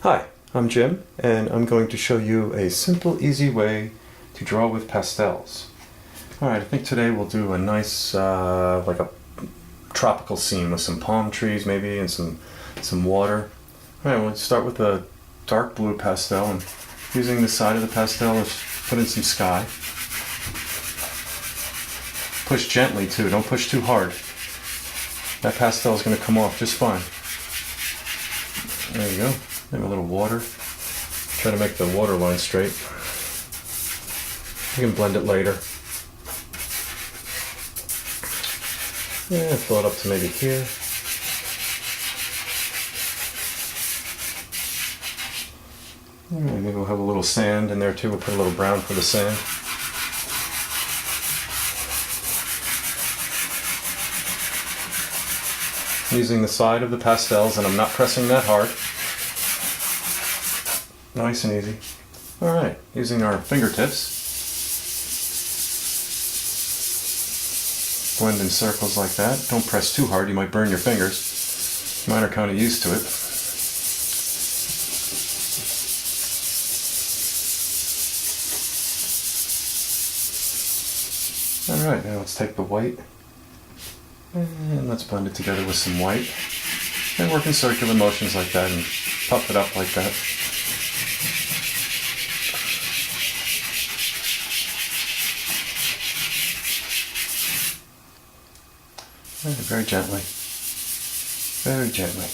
Hi, I'm Jim, and I'm going to show you a simple, easy way to draw with pastels. Alright, I think today we'll do a nice, like a tropical scene with some palm trees maybe and some water. Alright, we'll start with a dark blue pastel, and using the side of the pastel, let's put in some sky. Push gently too, don't push too hard. That pastel is going to come off just fine. There you go. Maybe a little water. Try to make the water line straight. You can blend it later. Yeah, fill it up to maybe here. Right, maybe we'll have a little sand in there too. We'll put a little brown for the sand. Using the side of the pastels, and I'm not pressing that hard. Nice and easy. Alright, using our fingertips. Blend in circles like that. Don't press too hard, you might burn your fingers. Mine are kind of used to it. Alright, now let's take the white and let's blend it together with some white. And work in circular motions like that and puff it up like that. Very gently. Very gently.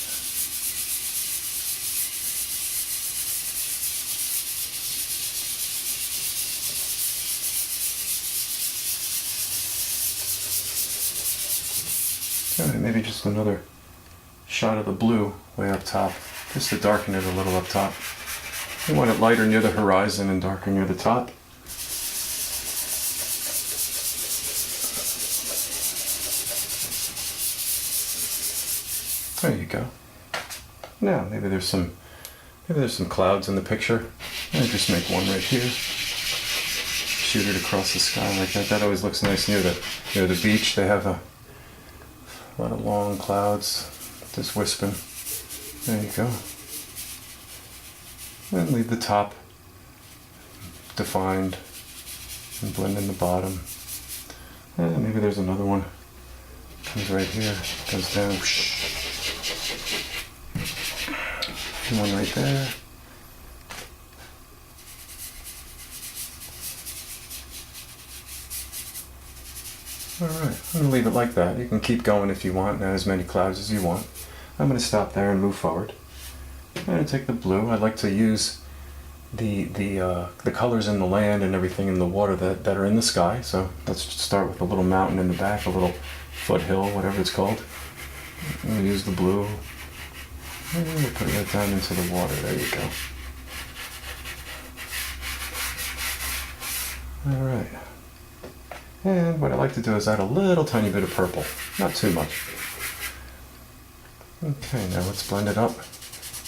Alright, maybe just another shot of the blue way up top, just to darken it a little up top. You want it lighter near the horizon and darker near the top. There you go. Now maybe there's some clouds in the picture. I'll just make one right here. Shoot it across the sky like that. That always looks nice near the beach. They have a lot of long clouds just wisping. There you go. And leave the top defined and blend in the bottom. And maybe there's another one. Comes right here, goes down. One right there. Alright, I'm going to leave it like that. You can keep going if you want, not as many clouds as you want. I'm going to stop there and move forward. I'm going to take the blue. I like to use the colors in the land and everything in the water that are in the sky. So let's start with a little mountain in the back, a little foothill, whatever it's called. I'm going to use the blue. And we'll put it down into the water. There you go. Alright. And what I like to do is add a little tiny bit of purple. Not too much. Okay, now let's blend it up.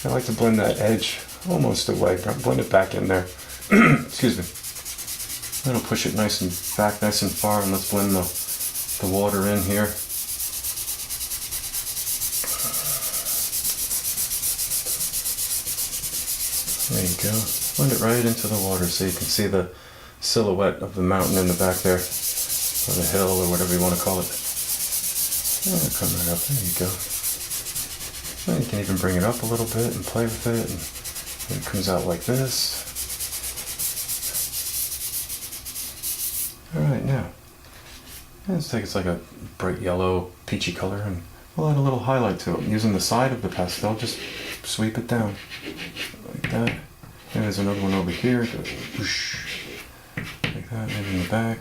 I like to blend that edge almost away. Blend it back in there. Excuse me. Then I'll push it nice and back, nice and far, and let's blend the water in here. There you go. Blend it right into the water so you can see the silhouette of the mountain in the back there, or the hill, or whatever you want to call it. And it'll come right up. There you go. And you can even bring it up a little bit and play with it, and it comes out like this. Alright, now, let's take it's like a bright yellow, peachy color, and we'll add a little highlight to it. Using the side of the pastel, just sweep it down. Like that. And there's another one over here. Go whoosh, like that, maybe in the back.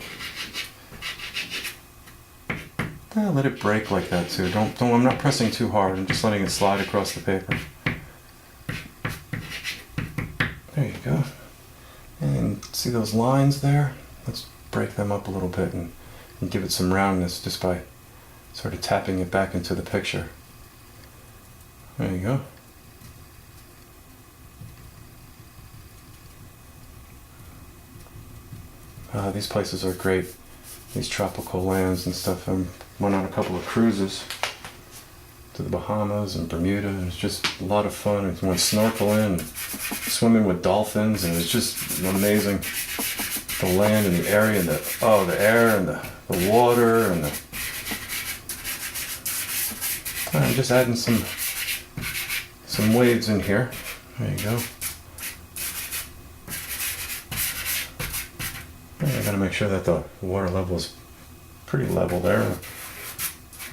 Let it break like that too. I'm not pressing too hard. I'm just letting it slide across the paper. There you go. And see those lines there? Let's break them up a little bit and give it some roundness just by sort of tapping it back into the picture. There you go. These places are great. These tropical lands and stuff. I went on a couple of cruises to to the Bahamas and Bermuda, and it's just a lot of fun. And went snorkeling, and swimming with dolphins, and it was just amazing. The land and the area, and the air and the water, and I'm just adding some waves in here. There you go. I gotta make sure that the water level is pretty level there.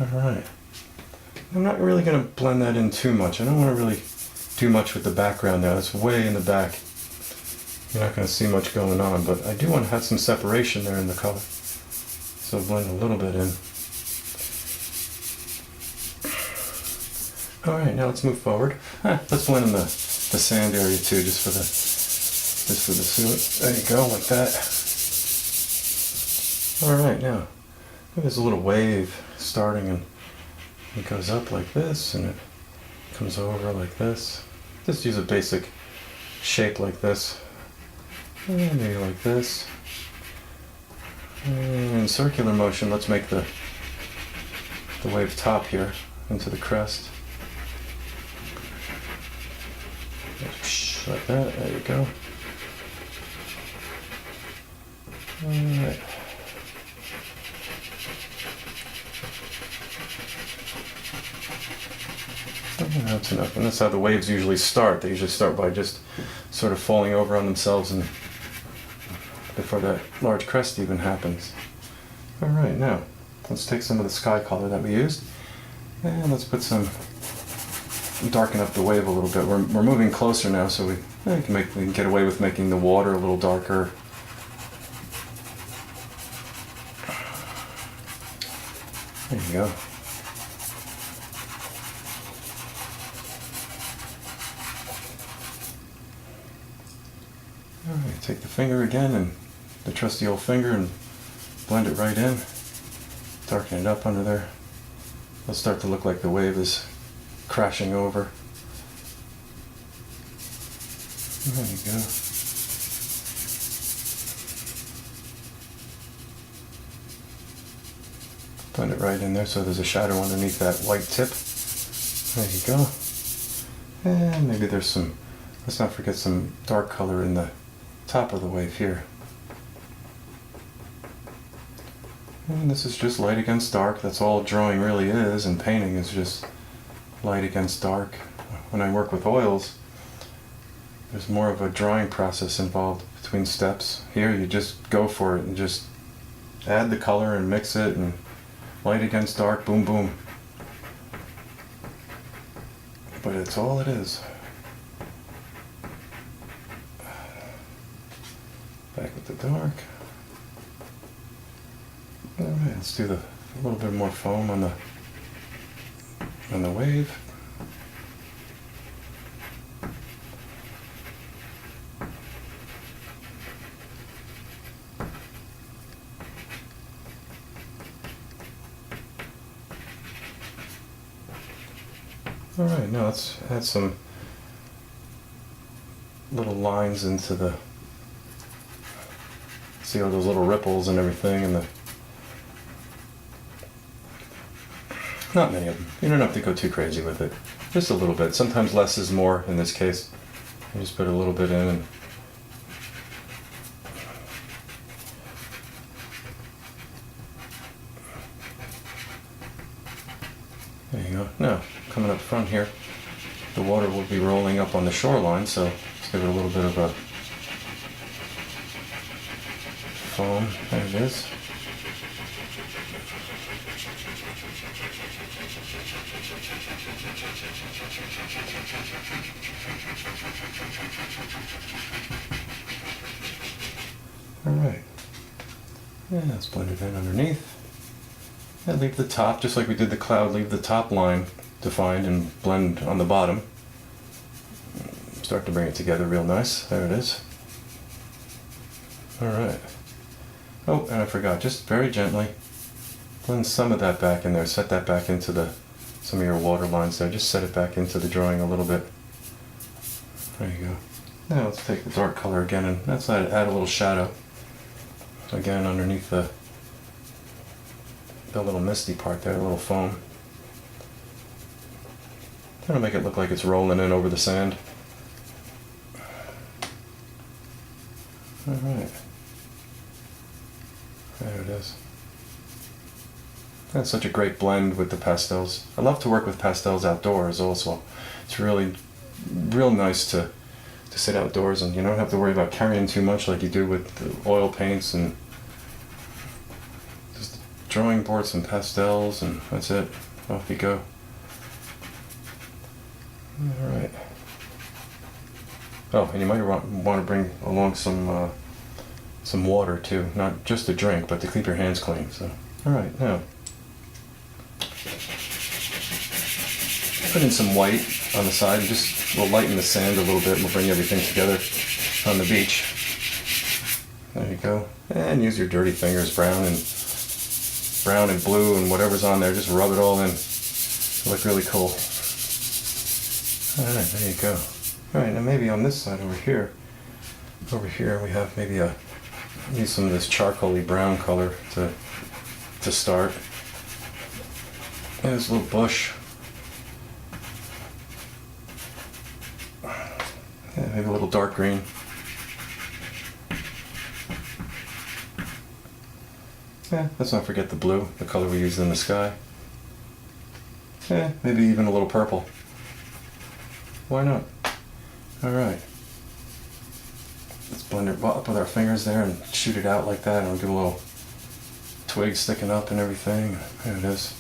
Alright. I'm not really gonna blend that in too much. I don't want to really do much with the background there. That's way in the back. You're not gonna see much going on, but I do want to have some separation there in the color. So blend a little bit in. Alright, now let's move forward. Let's blend in the sand area too, just for the suit. There you go, like that. Alright, now there's a little wave starting, and it goes up like this, and it comes over like this. Just use a basic shape like this. And maybe like this. And in circular motion, let's make the wave top here into the crest. Like that, there you go. Alright. That's enough. And that's how the waves usually start. They usually start by just sort of falling over on themselves, and before that large crest even happens. Alright, now let's take some of the sky color that we used, and let's put some, darken up the wave a little bit. We're moving closer now, so we can get away with making the water a little darker. There you go. Alright, take the finger again, and the trusty old finger, and blend it right in. Darken it up under there. It'll start to look like the wave is crashing over. There you go. Blend it right in there so there's a shadow underneath that white tip. There you go. And maybe there's some, let's not forget some dark color in the top of the wave here. And this is just light against dark. That's all drawing really is, and painting is just light against dark. When I work with oils, there's more of a drawing process involved between steps. Here you just go for it and just add the color and mix it, and light against dark, boom boom. But it's all it is. Back with the dark. Alright, let's do a little bit more foam on the wave. Alright, now let's add some little lines into the, see all those little ripples and everything, and not many of them. You don't have to go too crazy with it. Just a little bit. Sometimes less is more in this case. You just put a little bit in, and there you go. Now, coming up front here, the water will be rolling up on the shoreline, so let's give it a little bit of a foam. There it is. Alright. And let's blend it in underneath. And leave the top, just like we did the cloud, leave the top line defined and blend on the bottom. Start to bring it together real nice. There it is. Alright. Oh, and I forgot, just very gently blend some of that back in there. Set that back into some of your water lines there. Just set it back into the drawing a little bit. There you go. Now let's take the dark color again, and let's add a little shadow. Again, underneath the little misty part there, a little foam. Trying to make it look like it's rolling in over the sand. Alright. There it is. That's such a great blend with the pastels. I love to work with pastels outdoors also. It's really real nice to sit outdoors and you don't have to worry about carrying too much like you do with the oil paints, and just drawing boards and pastels, and that's it. Off you go. Alright. Oh, and you might want to bring along some water too, not just to drink, but to keep your hands clean. So, alright, now put in some white on the side, just we'll lighten the sand a little bit and we'll bring everything together on the beach. There you go. And use your dirty fingers, brown and blue and whatever's on there, just rub it all in. It'll look really cool. Alright, there you go. Alright, now maybe on this side over here we have maybe use some of this charcoaly brown color to start. And this little bush. Yeah, maybe a little dark green. Yeah, let's not forget the blue, the color we used in the sky. Yeah, maybe even a little purple. Why not? Alright. Let's blend it up with our fingers there and shoot it out like that, and we'll give a little twig sticking up and everything. There it is.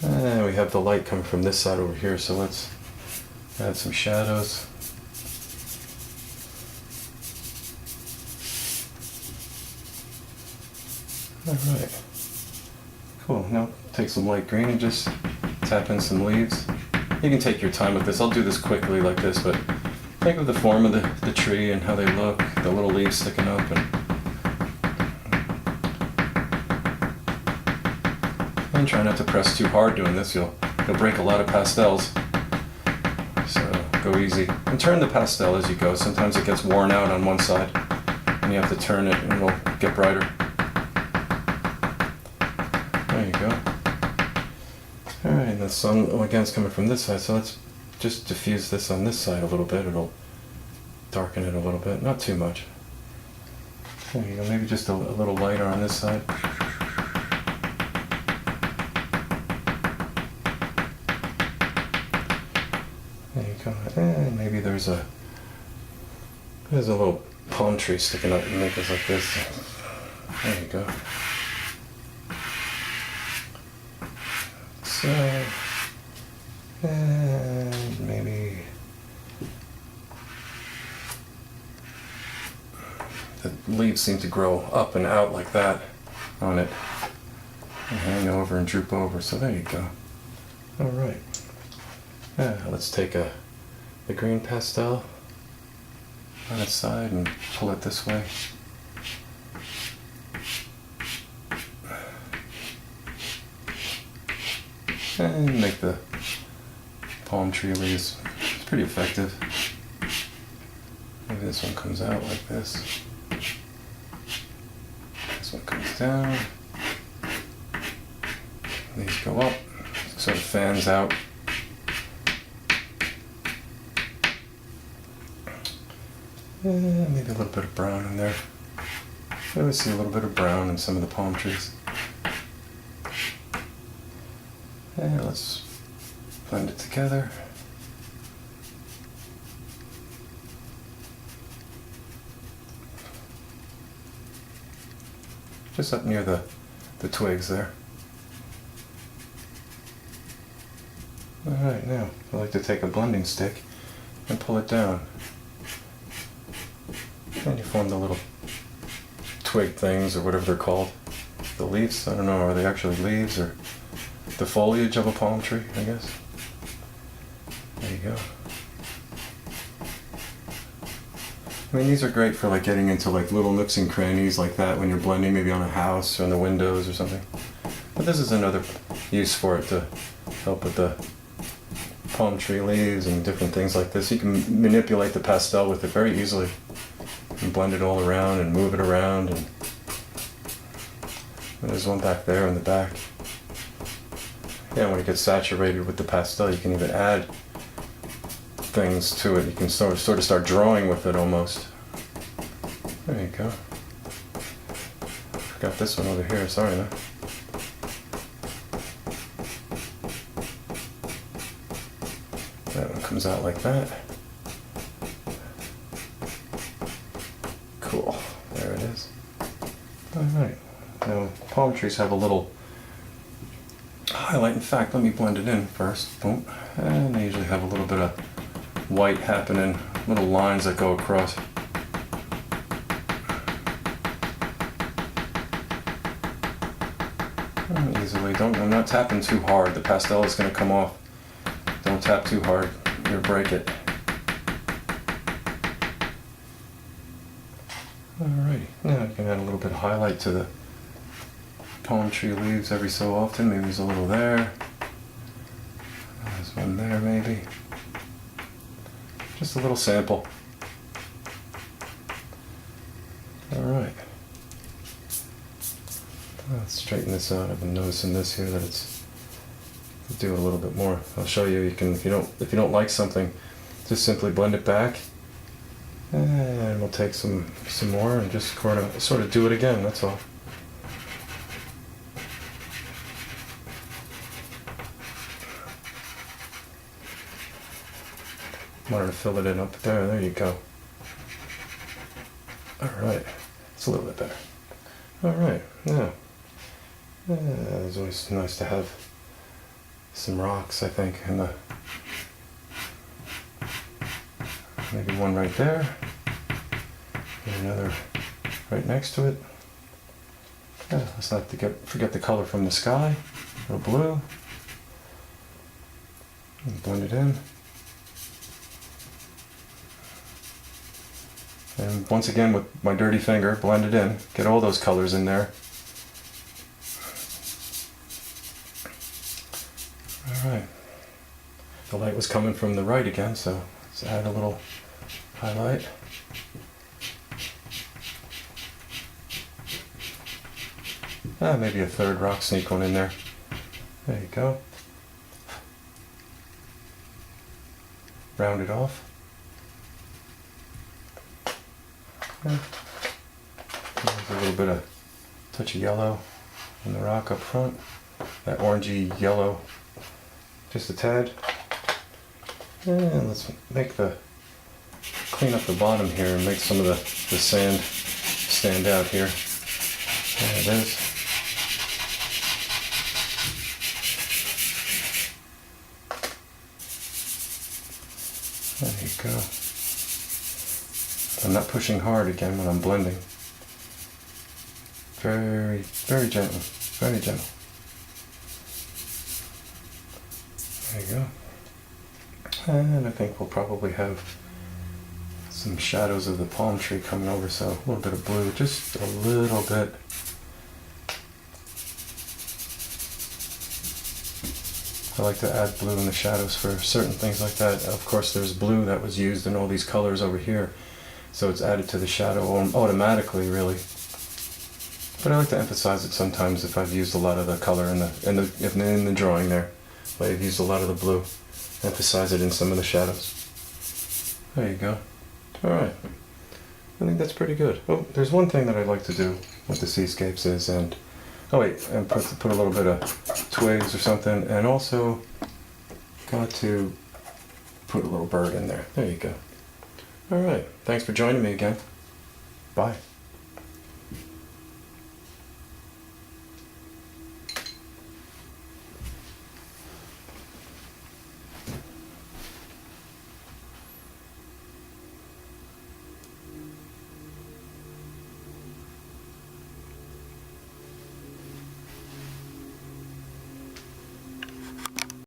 And we have the light coming from this side over here, so let's add some shadows. Alright. Cool. Now take some light green and just tap in some leaves. You can take your time with this. I'll do this quickly like this, but think of the form of the tree and how they look, the little leaves sticking up, and try not to press too hard doing this. You'll break a lot of pastels. So go easy. And turn the pastel as you go. Sometimes it gets worn out on one side and you have to turn it and it'll get brighter. There you go. Alright, the sun again is coming from this side, so let's just diffuse this on this side a little bit. It'll darken it a little bit, not too much. There you go, maybe just a little lighter on this side. There you go, and maybe there's a little palm tree sticking up and make this like this. There you go. So, and maybe the leaves seem to grow up and out like that on it and hang over and droop over, so there you go. Alright, let's take the green pastel on its side and pull it this way. And make the palm tree leaves. It's pretty effective. Maybe this one comes out like this. This one comes down. These go up. Sort of fans out. And maybe a little bit of brown in there. I always see a little bit of brown in some of the palm trees. And let's blend it together. Just up near the twigs there. Alright, now I like to take a blending stick and pull it down. And you form the little twig things, or whatever they're called. The leaves, I don't know, are they actually leaves or the foliage of a palm tree, I guess. There you go. I mean, these are great for like getting into like little nooks and crannies like that when you're blending maybe on a house or on the windows or something. But this is another use for it to help with the palm tree leaves and different things like this. You can manipulate the pastel with it very easily. You can blend it all around and move it around. And there's one back there in the back. Yeah, when it gets saturated with the pastel, you can even add things to it. You can sort of start drawing with it almost. There you go. Forgot this one over here, sorry man. That one comes out like that. Cool, there it is. Alright, now palm trees have a little highlight. In fact, let me blend it in first. Boom. And they usually have a little bit of white happening, little lines that go across. Easily. I'm not tapping too hard. The pastel is going to come off. Don't tap too hard. You'll break it. Alrighty. Now you can add a little bit of highlight to the palm tree leaves every so often. Maybe there's a little there. There's one there maybe. Just a little sample. Alright. Let's straighten this out. I've been noticing this here that it's do it a little bit more. I'll show you. You can if you don't like something, just simply blend it back, and we'll take some more and just sort of do it again. That's all. Wanted to fill it in up there. There you go. All right, it's a little bit better. All right, now. It's always nice to have some rocks, I think, and maybe one right there, and another right next to it. Yeah, let's not forget the color from the sky, a little blue, and blend it in. And once again, with my dirty finger, blend it in, get all those colors in there. Alright, the light was coming from the right again, so let's add a little highlight. Maybe a third rock, sneak one in there. There you go. Round it off. There's a little bit of touch of yellow in the rock up front. That orangey yellow. Just a tad. And let's clean up the bottom here and make some of the sand stand out here. There it is. There you go. I'm not pushing hard again when I'm blending. Very, very gentle. Very gentle. There you go. And I think we'll probably have some shadows of the palm tree coming over, so a little bit of blue, just a little bit. I like to add blue in the shadows for certain things like that. Of course, there's blue that was used in all these colors over here, so it's added to the shadow automatically, really. But I like to emphasize it sometimes if I've used a lot of the color in the drawing there. But I've used a lot of the blue. Emphasize it in some of the shadows. There you go. Alright. I think that's pretty good. Oh, there's one thing that I like to do with the seascapes is, and put a little bit of twigs or something, and also got to put a little bird in there. There you go. Alright. Thanks for joining me again. Bye.